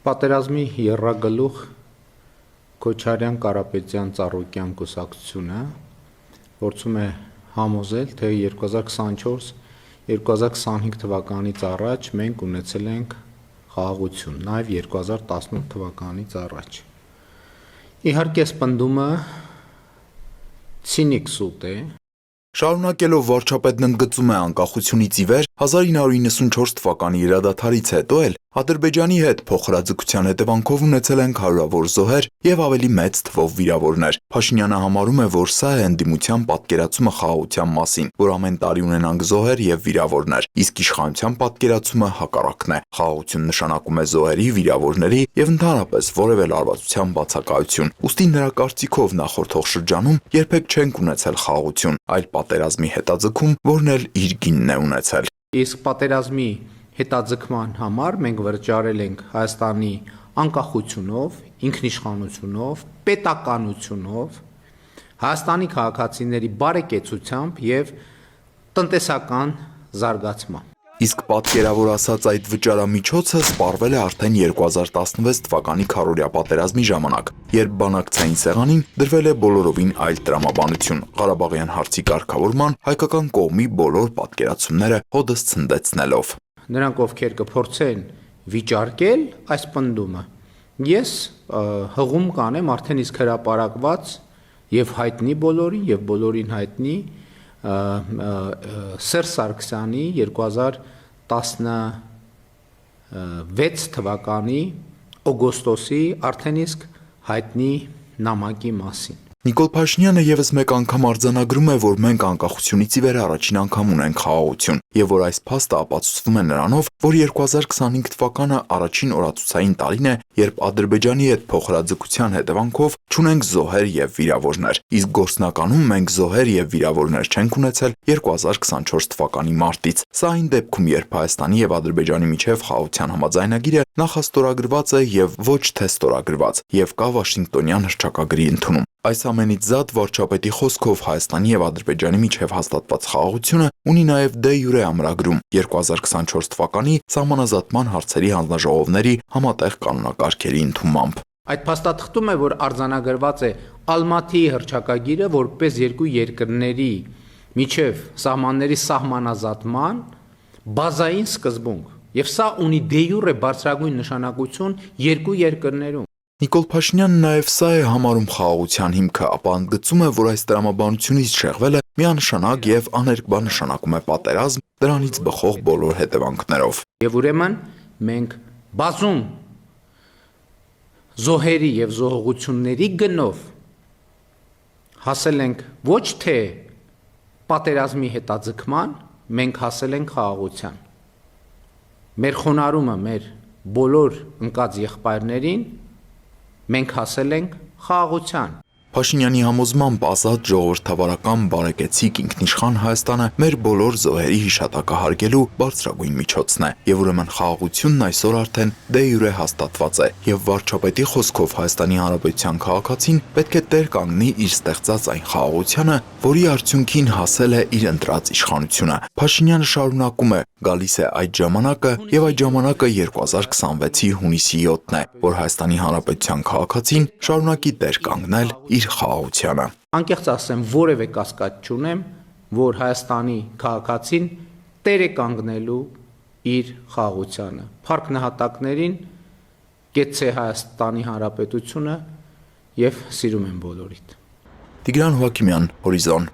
Պատերազմի եռագլուխ Քոչարյան Կարապետյան Ծառուկյան կուսակցությունը փորձում է համոզել, թե 2024-2025 թվականից առաջ մենք ունեցել ենք խաղաղություն, նաև 2018 թվականից առաջ։ Իհարկե, պնդումը ցինիկ սուտ է։ Շարունակելով վարչապետն ընդգծում է անկախությունից ի վեր 1994 թվականի իրադադարից հետո էլ Ադրբեջանի հետ փոխհրաձգության հետևանքով ունեցել ենք հարյուրավոր զոհեր եւ ավելի մեծ թվով վիրավորներ։ Փաշինյանը համարում է, որ սա է ընդդիմության պատկերացումը խաղաղության մասին, որ ամեն տարի ունենանք զոհեր եւ վիրավորներ, իսկ իշխանության պատկերացումը հակառակն է։ Խաղաղություն նշանակում է զոհերի, վիրավորների եւ ընդհանրապես որևէ լարվածության բացակայություն։ Ուստի նրա կարծիքով նախորդող շրջանում երբեք չենք ունեցել խաղաղություն, այլ պատերազմի հետաձգում, որն էլ իր գինն է ունեցել։ Իսկ պատերազմի հետաձգման համար մենք վճարել ենք Հայաստանի անկախությունով, ինքնիշխանությունով, պետականությունով, Հայաստանի քաղաքացիների բարեկեցությամբ եւ տնտեսական զարգացմամբ։ Իսկ պատկերավոր ասած այդ վճարամիջոցը սպառվել է արդեն 2016 թվականի քառորյա պատերազմի ժամանակ, երբ բանակցային սեղանին դրվել է բոլորովին այլ տրամաբանություն՝ Ղարաբաղյան հարցի կարգավորման հայկական կողմի բոլոր պատկերացումները հօդս ցնդեցնելով։ Նրանք, ովքեր կփորձեն վիճարկել այս պնդումը, ես հղում կանեմ արդեն իսկ հրապարակված եւ հայտնի բոլորին եւ բոլորին հայտնի Սերժ Սարգսյանի 2016 թվականի օգոստոսի արդեն իսկ հայտնի նամակի մասին։ Նիկոլ Փաշինյանը եւս մեկ անգամ արձանագրում է, որ մենք անկախությունից ի վեր առաջին անգամ ունենք խաղաղություն, եւ որ այս փաստը ապացուցվում է նրանով, որ 2025 թվականը առաջին օրացուցային տարին է, երբ Ադրբեջանի հետ փոխհրաձգության հետևանքով չունենք զոհեր եւ վիրավորներ, իսկ գործնականում մենք զոհեր եւ վիրավորներ չենք ունեցել 2024 թվականի մարտից։ Սա այն դեպքում, երբ Հայաստանի եւ Ադրբեջանի միջև խաղաղության համաձայնագիրը նախաստորագրված է եւ ոչ թե ստորագրված, եւ կա Վաշինգտոնյան հռչակագրի ընդունում։ Այս ամենից զատ վարչապետի խոսքով Հայաստանի եւ Ադրբեջանի միջև հաստատված խաղաղությունը ունի նաեւ դե յուրե ամրագրում 2024 թվականի սահմանազատման հարցերի հանձնաժողովների համատեղ կանոնակարգերի ընդունմամբ։ Այդ փաստաթղթում է, որ արձանագրված է Ալմատիի հռչակագիրը որպես երկու երկրների միջև սահմանների սահմանազատման բազային սկզբունք, եւ սա ունի դե յուրե բարձրագույն նշանակություն երկու երկրներում։ Նիկոլ Փաշինյանը նաև սա է համարում խաղաղության հիմքը, ապա ընդգծում է, որ այս տրամաբանությունից շեղվելը միանշանակ եւ աներկբա նշանակում է պատերազմ, դրանից բխող բոլոր հետևանքներով։ Եվ ուրեմն մենք բազում զոհերի եւ զոհողությունների գնով հասել ենք ոչ թե պատերազմի հետաձգման, մենք հասել ենք խաղաղության։ Մեր խոնարհումը մեր բոլոր ընկած եղբայրներին մենք հասել ենք խաղաղության։ Փաշինյանի համոզմամբ ազատ ժողովրդավարական բարեկեցիկ ինքնիշխան Հայաստանը մեր բոլոր զոհերի հիշատակը հարգելու բարձրագույն միջոցն է, եւ ուրեմն խաղաղությունն այսօր արդեն դե յուրե հաստատված է, եւ վարչապետի խոսքով Հայաստանի Հանրապետության քաղաքացին պետք է տեր կանգնի իր ստեղծած այն խաղաղությանը, որի արդյունքին հասել է իր ընտրած իշխանությունը։ Փաշինյանը շարունակում է. գալիս է այդ ժամանակը, եւ այդ ժամանակը 2026-ի հունիսի 7-ն է, որ Հայաստանի Հանրապետության քաղաքացին շարունակի տեր կանգնել իր խաղաղությանը։ Անկեղծ ասեմ, որևէ կասկած չունեմ, որ Հայաստանի քաղաքացին տեր է կանգնելու իր խաղաղությանը։ Փառք նահատակներին, կեցցե Հայաստանի Հանրապետությունը եւ սիրում եմ բոլորիդ։ Տիգրան Հովակիմյան, Հորիզոն։